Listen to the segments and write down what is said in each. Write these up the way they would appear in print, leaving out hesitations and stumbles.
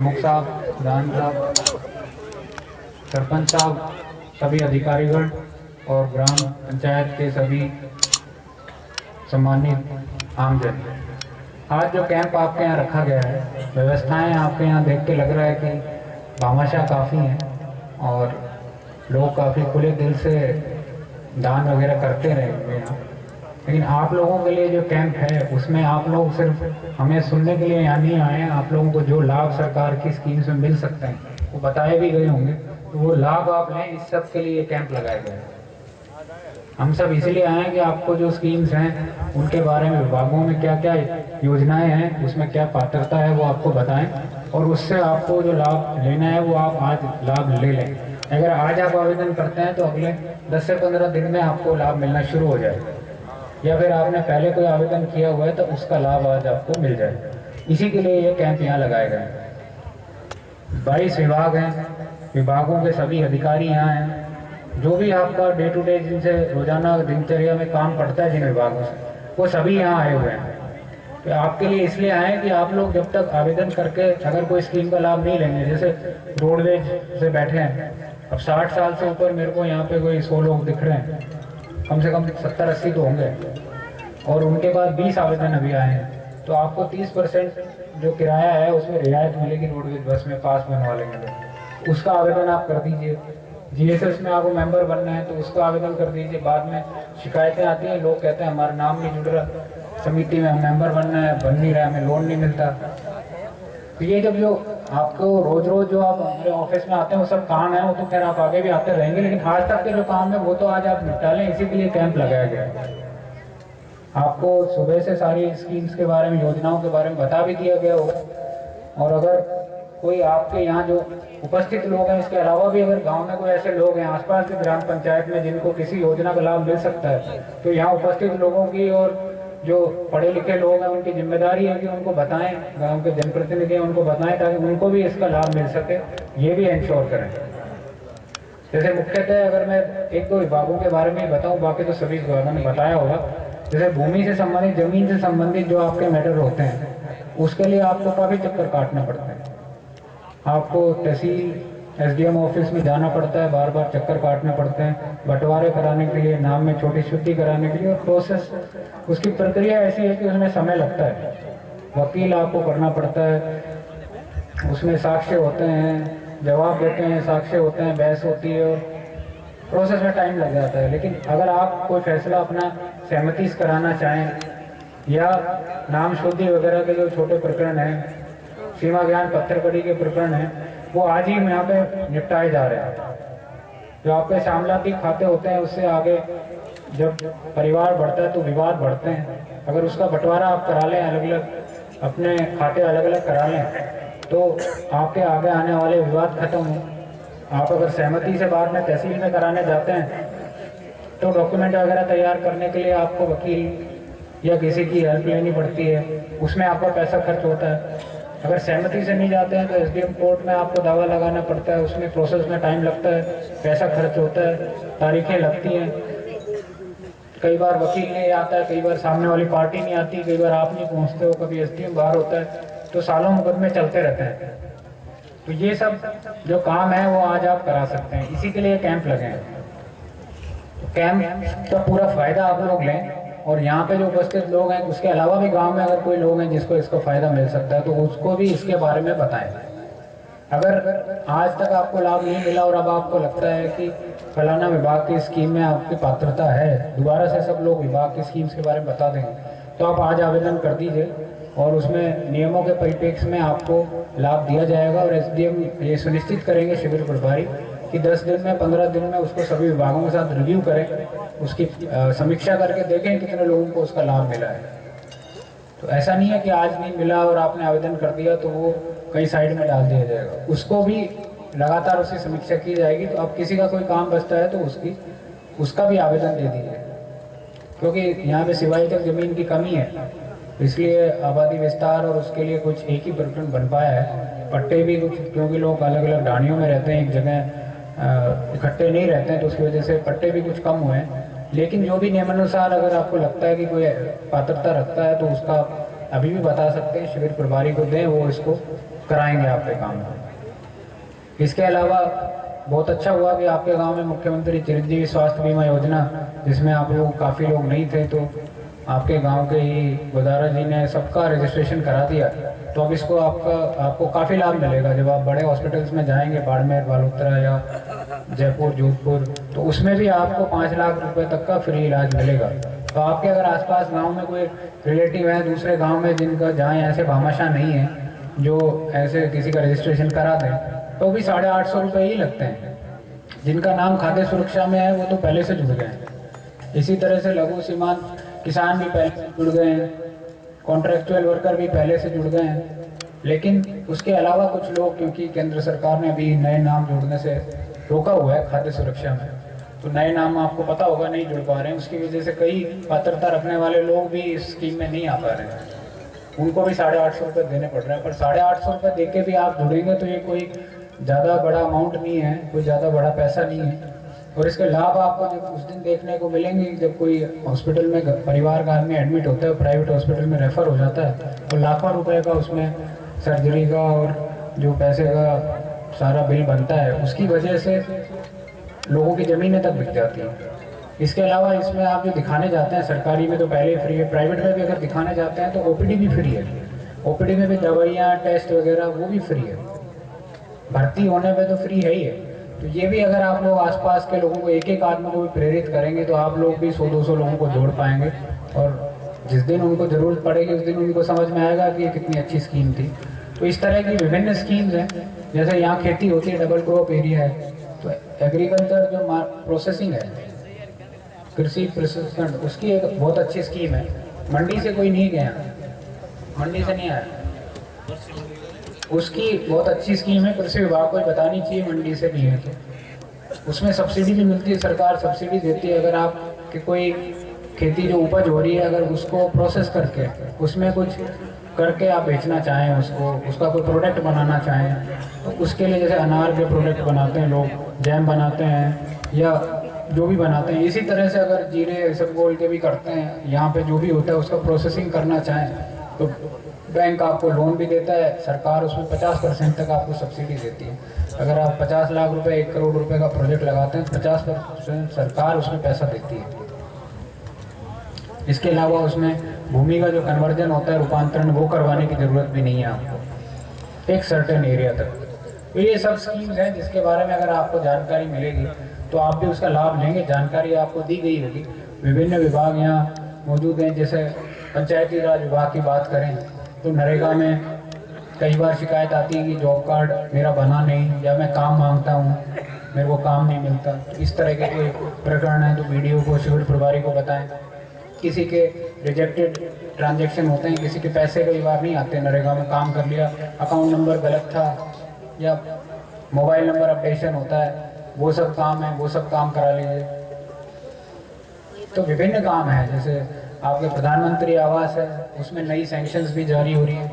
प्रमुख साहब, प्रधान साहब, सरपंच साहब, सभी अधिकारीगण और ग्राम पंचायत के सभी सम्मानित आमजन, आज जो कैंप आपके यहाँ रखा गया है, व्यवस्थाएं आपके यहाँ देख के लग रहा है कि भामाशाह काफ़ी हैं और लोग काफ़ी खुले दिल से दान वगैरह करते रहे होंगे यहाँ। लेकिन आप लोगों के लिए जो कैंप है उसमें आप लोग सिर्फ हमें सुनने के लिए यहाँ नहीं आए हैं। आप लोगों को जो लाभ सरकार की स्कीम से मिल सकते हैं वो बताए भी गए होंगे, तो वो लाभ आप लें, इस सब के लिए कैंप लगाया गया है। हम सब इसलिए आए हैं कि आपको जो स्कीम्स हैं उनके बारे में, विभागों में क्या क्या योजनाएं हैं, उसमें क्या पात्रता है वो आपको बताएं और उससे आपको जो लाभ लेना है वो आप आज लाभ ले लें। अगर आज आप आवेदन करते हैं तो अगले 10 से 15 दिन में आपको लाभ मिलना शुरू हो जाएगा, या फिर आपने पहले कोई आवेदन किया हुआ है तो उसका लाभ आज आपको मिल जाए। इसी के लिए ये कैंप यहाँ लगाए गए हैं। 22 विभाग हैं, विभागों के सभी अधिकारी यहाँ हैं। जो भी आपका डे टू डे जिनसे रोजाना दिनचर्या में काम पड़ता है जिन विभागों से, वो सभी यहाँ आए हुए हैं। तो आपके लिए इसलिए आए कि आप लोग जब तक आवेदन करके अगर कोई स्कीम का लाभ नहीं लेंगे, जैसे रोडवेज से बैठे हैं, अब 60 साल से ऊपर मेरे को यहाँ पे कोई 100 लोग दिख रहे हैं, कम से कम 70-80 तो होंगे, और उनके बाद 20 आवेदन अभी आए हैं। तो आपको 30% जो किराया है उसमें रियायत मिलेगी रोडवेज बस में पास बनवा लेंगे तो उसका आवेदन आप कर दीजिए। जीएसएस में आपको मेंबर बनना है तो उसका आवेदन कर दीजिए। बाद में शिकायतें आती हैं, लोग कहते हैं हमारा नाम नहीं जुड़ रहा, समिति में मेंबर बनना है, बन नहीं रहा, हमें लोन नहीं मिलता। तो ये जब जो आपको रोज रोज जो आप हमारे ऑफिस में आते हैं वो सब काम है, वो तो खैर आप आगे भी आते रहेंगे, लेकिन आज तक के जो काम है वो तो आज आप निपटा लें। इसी के लिए कैंप लगाया गया है। आपको सुबह से सारी स्कीम्स के बारे में, योजनाओं के बारे में बता भी दिया गया होगा। और अगर कोई आपके यहाँ जो उपस्थित लोग हैं, इसके अलावा भी अगर गांव में कोई ऐसे लोग हैं आसपास की ग्राम पंचायत में जिनको किसी योजना का लाभ मिल सकता है, तो यहाँ उपस्थित लोगों की और जो पढ़े लिखे लोग हैं उनकी जिम्मेदारी है कि उनको बताएं, गांव के जनप्रतिनिधि हैं उनको बताएं ताकि उनको भी इसका लाभ मिल सके, ये भी इंश्योर करें। जैसे मुख्यतः अगर मैं एक दो विभागों के बारे में बताऊं, बाकी तो सभी विभागों ने बताया होगा। जैसे भूमि से संबंधित, जमीन से संबंधित जो आपके मैटर होते हैं उसके लिए आपको काफ़ी चक्कर काटना पड़ता है। आपको तहसील एसडीएम ऑफिस में जाना पड़ता है, बार बार चक्कर काटने पड़ते हैं, बंटवारे कराने के लिए, नाम में छोटी शुद्धि कराने के लिए। और प्रोसेस, उसकी प्रक्रिया ऐसी है कि उसमें समय लगता है, वकील आपको करना पड़ता है, उसमें साक्ष्य होते हैं, जवाब देते हैं, साक्ष्य होते हैं, बहस होती है और प्रोसेस में टाइम लग जाता है। लेकिन अगर आप कोई फैसला अपना सहमति से कराना चाहें या नाम शुद्धि वगैरह के जो छोटे प्रकरण हैं, सीमा ज्ञान पत्थरकड़ी के प्रकरण हैं, वो आज ही यहाँ पे निपटाए जा रहे हैं। जो आपके शामलाती खाते होते हैं उससे आगे जब परिवार बढ़ता है तो विवाद बढ़ते हैं। अगर उसका बंटवारा आप करा लें, अलग अलग अपने खाते अलग अलग करा लें, तो आपके आगे आने वाले विवाद खत्म हो। आप अगर सहमति से बाद में तहसील में कराने जाते हैं तो डॉक्यूमेंट वगैरह तैयार करने के लिए आपको वकील या किसी की हेल्प लेनी पड़ती है, उसमें आपका पैसा खर्च होता है। अगर सहमति से नहीं जाते हैं तो एसडीएम कोर्ट में आपको दावा लगाना पड़ता है, उसमें प्रोसेस में टाइम लगता है, पैसा खर्च होता है, तारीखें लगती हैं। कई बार वकील नहीं आता है, कई बार सामने वाली पार्टी नहीं आती, कई बार आप नहीं पहुंचते हो, कभी एसडीएम बाहर होता है, तो सालों मुकदमे चलते रहते हैं। तो ये सब जो काम है वो आज आप करा सकते हैं, इसी के लिए कैंप लगे हैं। कैंप का पूरा फायदा आप लोग लें और यहाँ पे जो उपस्थित लोग हैं उसके अलावा भी गांव में अगर कोई लोग हैं जिसको इसका फायदा मिल सकता है तो उसको भी इसके बारे में बताएं। अगर आज तक आपको लाभ नहीं मिला और अब आपको लगता है कि फलाना विभाग की स्कीम में आपकी पात्रता है, दोबारा से सब लोग विभाग की स्कीम्स के बारे में बता देंगे, तो आप आज आवेदन कर दीजिए और उसमें नियमों के परिप्रेक्ष्य में आपको लाभ दिया जाएगा। और एसडीएम ये सुनिश्चित करेंगे, शिविर प्रभारी, कि 10 दिन में 15 दिन में उसको सभी विभागों के साथ रिव्यू करें, उसकी समीक्षा करके देखें कितने लोगों को उसका लाभ मिला है। तो ऐसा नहीं है कि आज नहीं मिला और आपने आवेदन कर दिया तो वो कहीं साइड में डाल दिया जाएगा, उसको भी लगातार उसकी समीक्षा की जाएगी। तो अब किसी का कोई काम बचता है तो उसका भी आवेदन दे दीजिए, क्योंकि यहाँ पे सिवाई तक जमीन की कमी है, इसलिए आबादी विस्तार और उसके लिए कुछ एक ही प्रकरण बन पाया है। पट्टे भी कुछ, क्योंकि लोग अलग अलग ढाणियों में रहते हैं, एक जगह इकट्ठे नहीं रहते हैं, तो उसकी वजह से पट्टे भी कुछ कम हुए हैं। लेकिन जो भी नियमानुसार अगर आपको लगता है कि कोई पात्रता रखता है तो उसका अभी भी बता सकते हैं, शिविर प्रभारी को दें, वो इसको कराएंगे आपके काम को। इसके अलावा बहुत अच्छा हुआ कि आपके गांव में मुख्यमंत्री चिरंजीवी स्वास्थ्य बीमा योजना, जिसमें आप लोग काफ़ी लोग नहीं थे, तो आपके गांव के ही गोदारा जी ने सबका रजिस्ट्रेशन करा दिया। तो अब इसको आपको काफ़ी लाभ मिलेगा। जब आप बड़े हॉस्पिटल्स में जाएंगे, बाड़मेर, बालोतरा या जयपुर, जोधपुर, तो उसमें भी आपको 5 लाख रुपए तक का फ्री इलाज मिलेगा। तो आपके अगर आसपास गांव में कोई रिलेटिव है दूसरे गांव में, जिनका जहाँ ऐसे भामाशाह नहीं है, जो ऐसे किसी का रजिस्ट्रेशन करा दें, तो भी 850 रुपये ही लगते हैं। जिनका नाम खाद्य सुरक्षा में है वो तो पहले से जुड़ गए हैं। इसी तरह से लघु सीमांत किसान भी पहले से जुड़ गए हैं, कॉन्ट्रैक्चुअल वर्कर भी पहले से जुड़ गए हैं। लेकिन उसके अलावा कुछ लोग, क्योंकि केंद्र सरकार ने अभी नए नाम जोड़ने से रोका हुआ है खाद्य सुरक्षा में, तो नए नाम आपको पता होगा नहीं जुड़ पा रहे हैं। उसकी वजह से कई पात्रता रखने वाले लोग भी इस स्कीम में नहीं आ पा रहे हैं, उनको भी 850 रुपये देने पड़ रहे हैं। पर 850 रुपये दे के भी आप जुड़ेंगे तो ये कोई ज़्यादा बड़ा अमाउंट नहीं है, कोई ज़्यादा बड़ा पैसा नहीं है। और इसके लाभ आपको जब उस दिन देखने को मिलेंगे जब कोई हॉस्पिटल में परिवार का आदमी एडमिट होता है, प्राइवेट हॉस्पिटल में रेफ़र हो जाता है, तो लाखों रुपए का उसमें सर्जरी का और जो पैसे का सारा बिल बनता है, उसकी वजह से लोगों की ज़मीनें तक बिक जाती हैं। इसके अलावा इसमें आप जो दिखाने जाते हैं, सरकारी में तो पहले ही फ्री है, प्राइवेट में भी अगर दिखाने जाते हैं तो ओपीडी भी फ्री है। ओपीडी में भी दवाइयाँ, टेस्ट वगैरह वो भी फ्री है। भर्ती होने पे तो फ्री है ही है। तो ये भी अगर आप लोग आसपास के लोगों को, एक एक आदमी को भी प्रेरित करेंगे तो आप लोग भी 100-200 लोगों को जोड़ पाएंगे। और जिस दिन उनको ज़रूरत पड़ेगी उस दिन उनको समझ में आएगा कि ये कितनी अच्छी स्कीम थी। तो इस तरह की विभिन्न स्कीम्स हैं। जैसे यहाँ खेती होती है, डबल क्रॉप एरिया है, तो एग्रीकल्चर जो प्रोसेसिंग है, कृषि प्रसंस्करण, उसकी एक बहुत अच्छी स्कीम है। मंडी से कोई नहीं गया, मंडी से नहीं आया, उसकी बहुत अच्छी स्कीम है। कृषि विभाग को बतानी चाहिए मंडी से नहीं है तो। उसमें सब्सिडी भी मिलती है, सरकार सब्सिडी देती है। अगर आप कि कोई खेती जो उपज हो रही है, अगर उसको प्रोसेस करके उसमें कुछ करके आप बेचना चाहें, उसका कोई प्रोडक्ट बनाना चाहें, तो उसके लिए जैसे अनार के प्रोडक्ट बनाते हैं लोग, जैम बनाते हैं या जो भी बनाते हैं, इसी तरह से अगर जीरे सब बोल के भी करते हैं, यहाँ पे जो भी होता है उसका प्रोसेसिंग करना चाहें तो बैंक आपको लोन भी देता है। सरकार उसमें 50% तक आपको सब्सिडी देती है। अगर आप 50 लाख रुपए, 1 करोड़ रुपए का प्रोजेक्ट लगाते हैं, 50% सरकार उसमें पैसा देती है। इसके अलावा उसमें भूमि का जो कन्वर्जन होता है, रूपांतरण, वो करवाने की ज़रूरत भी नहीं है आपको एक सर्टेन एरिया तक। तो ये सब स्कीम्स हैं जिसके बारे में अगर आपको जानकारी मिलेगी तो आप भी उसका लाभ लेंगे। जानकारी आपको दी गई होगी। विभिन्न विभाग यहाँ मौजूद हैं। जैसे पंचायती राज विभाग की बात करें तो नरेगा में कई बार शिकायत आती है कि जॉब कार्ड मेरा बना नहीं, या मैं काम मांगता हूँ, मेरे को काम नहीं मिलता। तो इस तरह के कोई प्रकरण है तो वीडियो को, शिविर प्रभारी को बताएं। किसी के रिजेक्टेड ट्रांजैक्शन होते हैं, किसी के पैसे कई बार नहीं आते, नरेगा में काम कर लिया, अकाउंट नंबर गलत था या मोबाइल नंबर अपडेशन होता है, वो सब काम है, वो सब काम करा लीजिए। तो विभिन्न काम है। जैसे आपके प्रधानमंत्री आवास है, उसमें नई सैंक्शंस भी जारी हो रही हैं।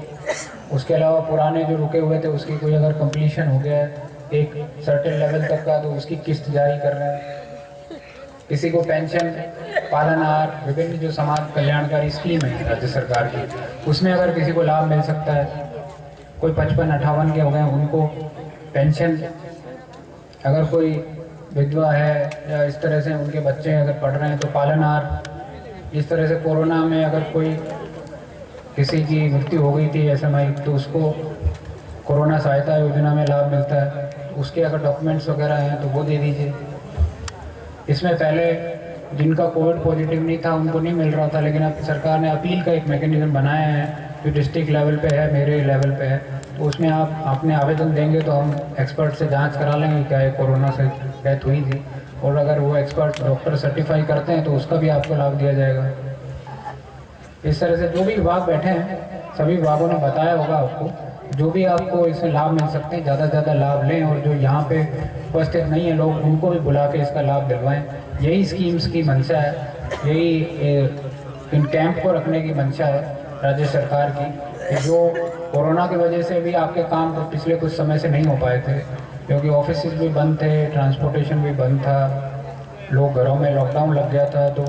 उसके अलावा पुराने जो रुके हुए थे उसकी कोई अगर कंप्लीशन हो गया है एक सर्टेन लेवल तक का, तो उसकी किस्त जारी कर रहे हैं। किसी को पेंशन, पालनहार, विभिन्न जो समाज कल्याणकारी स्कीम है राज्य सरकार की, उसमें अगर किसी को लाभ मिल सकता है। कोई 55-58 के हो गए उनको पेंशन, अगर कोई विधवा है या इस तरह से उनके बच्चे अगर पढ़ रहे हैं तो पालनहार। इस तरह से कोरोना में अगर कोई किसी की मृत्यु हो गई थी SMI, तो उसको कोरोना सहायता योजना में लाभ मिलता है। उसके अगर डॉक्यूमेंट्स वगैरह हैं तो वो दे दीजिए। इसमें पहले जिनका कोविड पॉजिटिव नहीं था उनको नहीं मिल रहा था, लेकिन अब सरकार ने अपील का एक मैकेनिज्म बनाया है जो डिस्ट्रिक्ट लेवल पे है, मेरे लेवल पे है। तो उसमें आप अपने आवेदन देंगे तो हम एक्सपर्ट से जांच करा लेंगे क्या ये कोरोना से डेथ हुई थी, और अगर वो एक्सपर्ट डॉक्टर सर्टिफाई करते हैं तो उसका भी आपको लाभ दिया जाएगा। इस तरह से जो भी विभाग बैठे हैं सभी विभागों ने बताया होगा आपको, जो भी आपको इससे लाभ मिल सकते हैं ज़्यादा से ज़्यादा लाभ लें, और जो यहाँ पे उपस्थित नहीं है लोग उनको भी बुला के इसका लाभ दिलवाएं। यही स्कीम्स की मंशा है, यही इन कैंप को रखने की मंशा है राज्य सरकार की। जो कोरोना की वजह से भी आपके काम तो पिछले कुछ समय से नहीं हो पाए थे, क्योंकि ऑफिस भी बंद थे, ट्रांसपोर्टेशन भी बंद था, लोग घरों में, लॉकडाउन लग गया था, तो